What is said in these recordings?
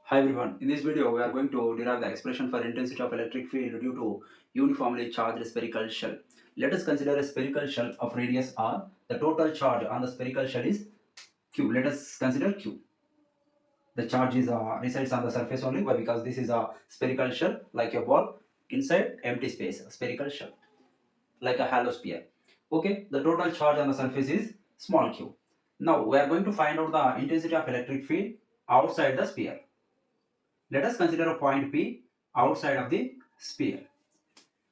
Hi everyone, in this video we are going to derive the expression for intensity of electric field due to uniformly charged spherical shell. Let us consider a spherical shell of radius r. The total charge on the spherical shell is q. Let us consider q. The charge is resides on the surface only. Why? Because this is a spherical shell like a ball inside empty space. A spherical shell like a hollow sphere. Okay, the total charge on the surface is small q. Now we are going to find out the intensity of electric field outside the sphere. Let us consider a point P outside of the sphere.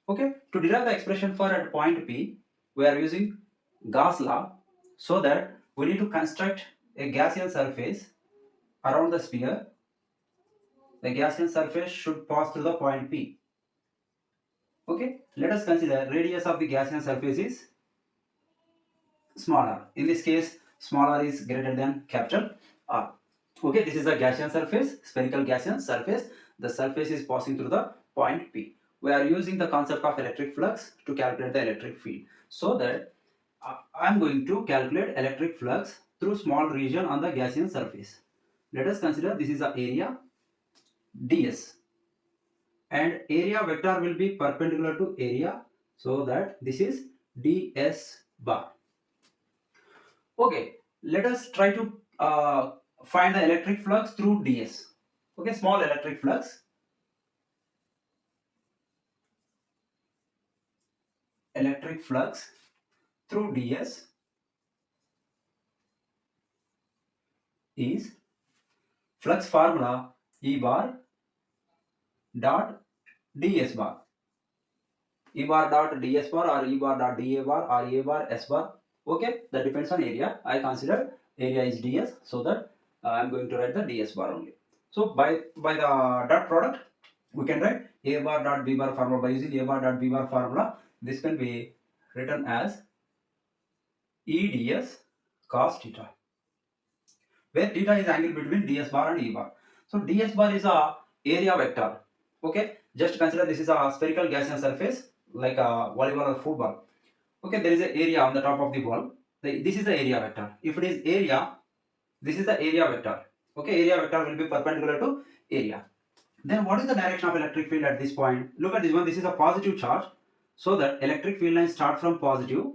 Okay, to derive the expression for at point P, we are using Gauss law, so that we need to construct a Gaussian surface around the sphere. The Gaussian surface should pass through the point P. Okay, let us consider radius of the Gaussian surface is smaller. In this case, smaller is greater than capital R. Okay, this is a Gaussian surface, spherical Gaussian surface. The surface is passing through the point P. We are using the concept of electric flux to calculate the electric field. So that I am going to calculate electric flux through small region on the Gaussian surface. Let us consider this is the area ds, and area vector will be perpendicular to area, so that this is ds bar. Okay, let us try to find the electric flux through ds. Okay, small electric flux. Electric flux through ds is flux formula E bar dot ds bar. E bar dot ds bar or E bar dot da bar or A bar s bar. Okay, that depends on area. I consider area is ds, so that I am going to write the ds bar only. So by the dot product, we can write A bar dot B bar formula. By using A bar dot B bar formula, this can be written as E ds cos theta, where theta is angle between ds bar and E bar. So ds bar is a area vector. Okay, just consider this is a spherical Gaussian surface like a volleyball or football. Okay, there is an area on the top of the ball. This is the area vector. If it is area, this is the area vector. Okay, area vector will be perpendicular to area. Then what is the direction of electric field at this point? Look at this one. This is a positive charge. So that electric field lines start from positive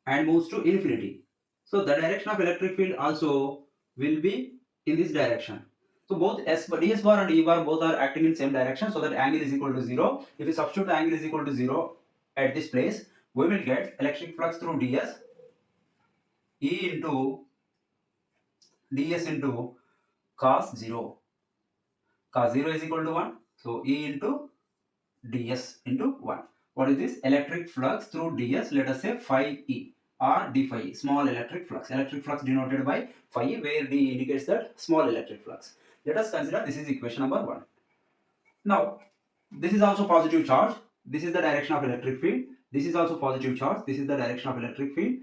and moves to infinity. So the direction of electric field also will be in this direction. So both ds bar and E bar both are acting in same direction, so that angle is equal to 0. If we substitute the angle is equal to 0 at this place, we will get electric flux through ds E into ds into cos 0. Cos 0 is equal to 1. So E into ds into 1. What is this? Electric flux through ds, let us say phi e or d phi e, small electric flux. Electric flux denoted by phi e, where d indicates that small electric flux. Let us consider this is equation number 1. Now, this is also positive charge. This is the direction of electric field. This is also positive charge. This is the direction of electric field.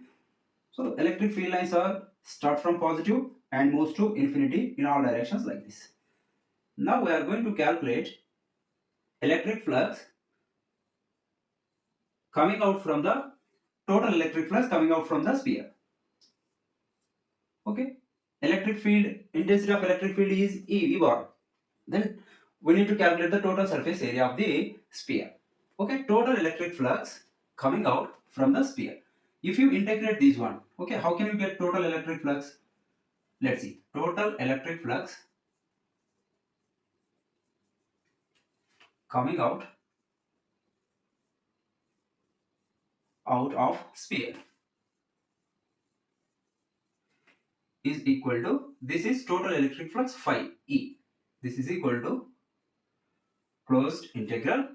So, electric field lines are start from positive and moves to infinity in all directions like this. Now, we are going to calculate electric flux coming out from the total electric flux coming out from the sphere. Okay, electric field, intensity of electric field is E bar. Then we need to calculate the total surface area of the sphere. Okay, total electric flux coming out from the sphere. If you integrate this one, okay, how can you get total electric flux? Let's see. Total electric flux coming out of sphere is equal to, this is total electric flux phi E. This is equal to closed integral.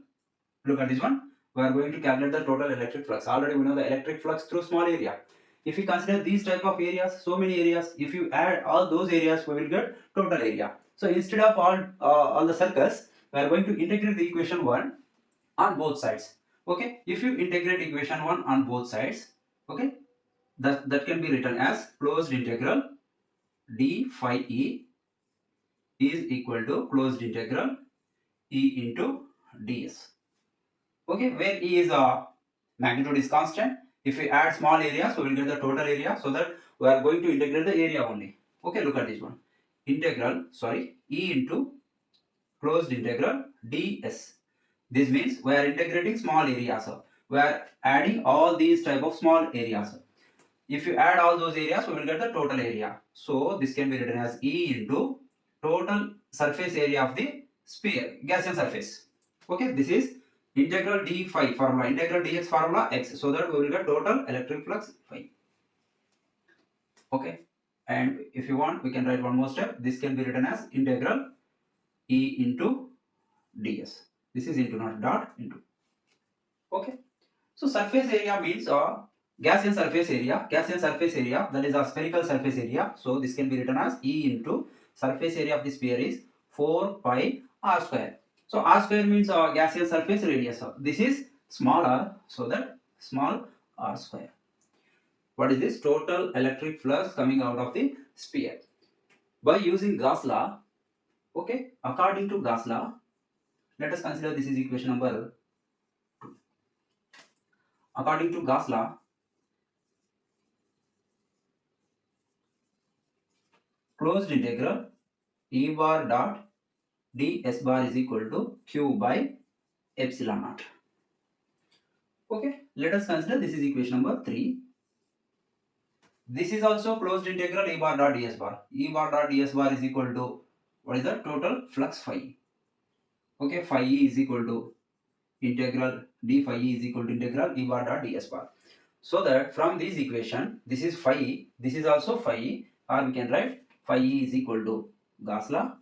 Look at this one. We are going to calculate the total electric flux. Already we know the electric flux through small area. If you consider these type of areas, so many areas, if you add all those areas, we will get total area. So instead of all the circles, we are going to integrate the equation 1 on both sides. Okay, if you integrate equation 1 on both sides, okay, that can be written as closed integral d phi e is equal to closed integral e into ds. Okay, where E is magnitude is constant. If we add small areas, we will get the total area, so that we are going to integrate the area only. Okay, look at this one. E into closed integral ds. This means we are integrating small areas. We are adding all these type of small areas. If you add all those areas, we will get the total area. So this can be written as E into total surface area of the sphere, Gaussian surface. Okay, this is integral d phi formula, integral dx formula x. So that we will get total electric flux phi. Okay, and if you want, we can write one more step. This can be written as integral E into ds. This is into, not dot, into. Okay, so surface area means Gaussian surface area. Gaussian surface area, that is a spherical surface area. So this can be written as E into surface area of the sphere is 4 pi r square. So r square means Gaussian surface radius. This is small r, so that small r square. What is this? Total electric flux coming out of the sphere. By using Gauss law, okay, according to Gauss law, let us consider this is equation number 2. According to Gauss law, closed integral E bar dot ds bar is equal to q by epsilon naught. Okay, let us consider this is equation number 3. This is also closed integral E bar dot ds bar. E bar dot ds bar is equal to, what is the total flux phi? Okay, phi E is equal to integral d phi E is equal to integral E bar dot ds bar. So that from this equation, this is phi E, this is also phi E, or we can write phi E is equal to Gauss law.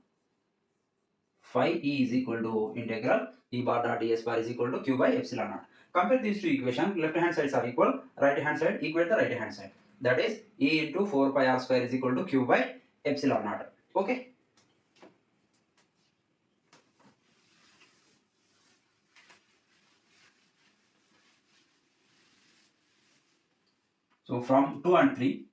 Phi E is equal to integral E bar dot ds bar is equal to q by epsilon naught. Compare these two equations. Left hand sides are equal, right hand side equal to the right hand side. That is E into 4 pi r square is equal to q by epsilon naught. Okay. So from 2 and 3,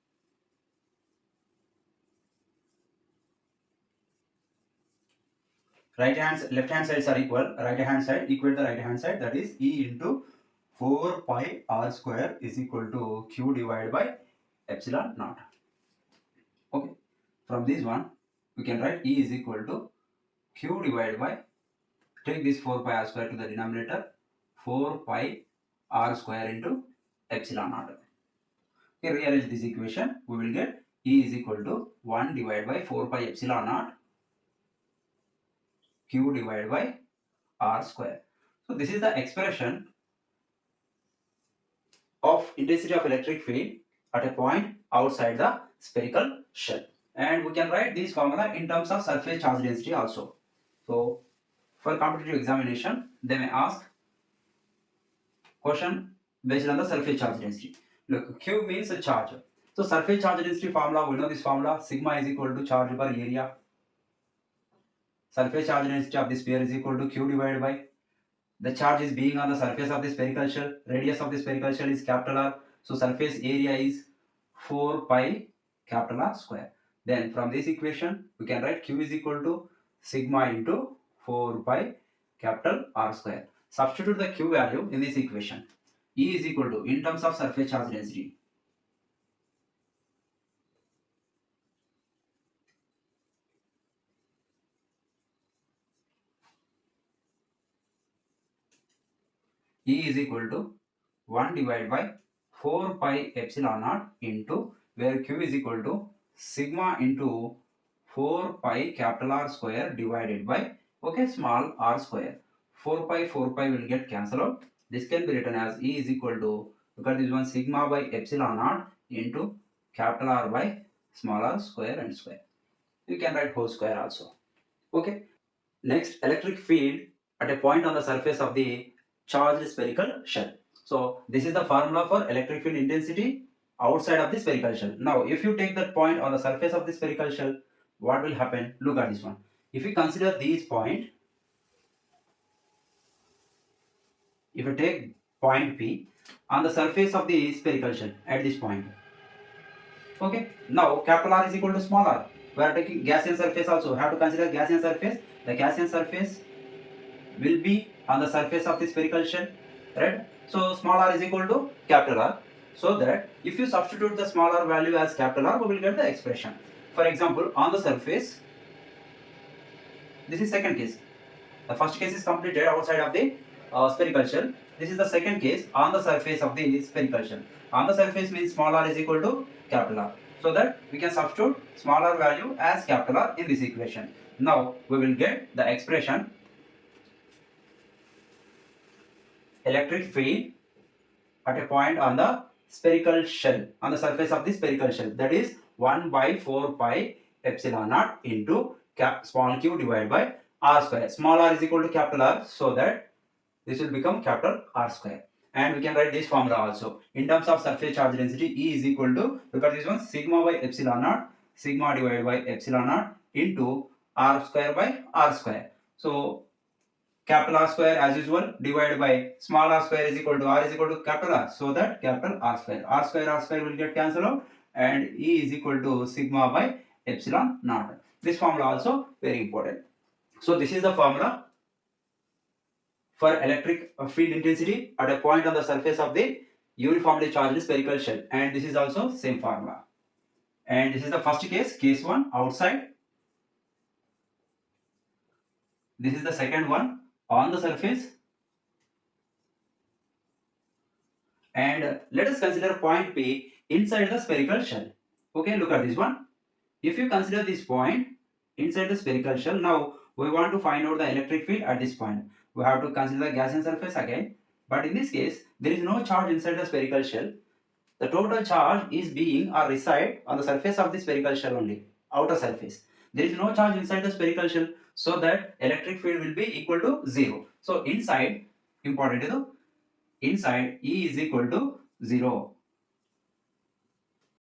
left hand sides are equal, right hand side equal to the right hand side, that is E into 4 pi r square is equal to q divided by epsilon naught. Okay, from this one we can write E is equal to q divided by, take this 4 pi r square to the denominator, 4 pi r square into epsilon naught. Okay, rearrange this equation, we will get E is equal to 1 divided by 4 pi epsilon naught q divided by r square. So this is the expression of intensity of electric field at a point outside the spherical shell. And we can write this formula in terms of surface charge density also. So for competitive examination, they may ask question based on the surface charge density. Look, Q means a charge. So surface charge density formula, we know this formula, sigma is equal to charge per area. Surface charge density of the sphere is equal to Q divided by the charge is being on the surface of the spherical shell. Radius of the spherical shell is capital R. So surface area is 4 pi capital R square. Then from this equation, we can write Q is equal to sigma into 4 pi capital R square. Substitute the Q value in this equation. E is equal to, in terms of surface charge density, E is equal to 1 divided by 4 pi epsilon naught into, where Q is equal to sigma into 4 pi capital R square divided by, okay, small r square. 4 pi will get cancelled out. This can be written as E is equal to, look at this one, sigma by epsilon naught into capital R by small r square and square. You can write whole square also. Okay. Next, electric field at a point on the surface of the charged spherical shell. So this is the formula for electric field intensity outside of the spherical shell. Now, if you take that point on the surface of the spherical shell, what will happen? Look at this one. If you consider these point, if you take point P on the surface of the spherical shell at this point, okay. Now capital R is equal to small r. We are taking Gaussian surface also. We have to consider Gaussian surface. The Gaussian surface will be on the surface of the spherical shell, right? So small r is equal to capital R. So that if you substitute the small r value as capital R, we will get the expression. For example, on the surface, this is second case. The first case is completed outside of the spherical shell. This is the second case on the surface of the spherical shell. On the surface means small r is equal to capital R. So that we can substitute small r value as capital R in this equation. Now we will get the expression electric field at a point on the spherical shell, on the surface of the spherical shell, that is 1 by 4 pi epsilon naught into small q divided by r square. Small r is equal to capital R, so that this will become capital R square. And we can write this formula also. In terms of surface charge density, E is equal to, look at this one, sigma by epsilon naught, sigma divided by epsilon naught into r square by r square. So capital R square as usual divided by small r square is equal to r is equal to capital R, so that capital R square will get cancelled out, and E is equal to sigma by epsilon naught. This formula also very important. So this is the formula for electric field intensity at a point on the surface of the uniformly charged spherical shell, and this is also same formula. And this is the first case, case 1 outside. This is the second one on the surface. And let us consider point P inside the spherical shell. Okay, look at this one. If you consider this point inside the spherical shell, now we want to find out the electric field at this point. We have to consider the Gaussian surface again. But in this case, there is no charge inside the spherical shell. The total charge is being or reside on the surface of the spherical shell only, outer surface. There is no charge inside the spherical shell, so that electric field will be equal to 0. So inside, important, inside E is equal to 0.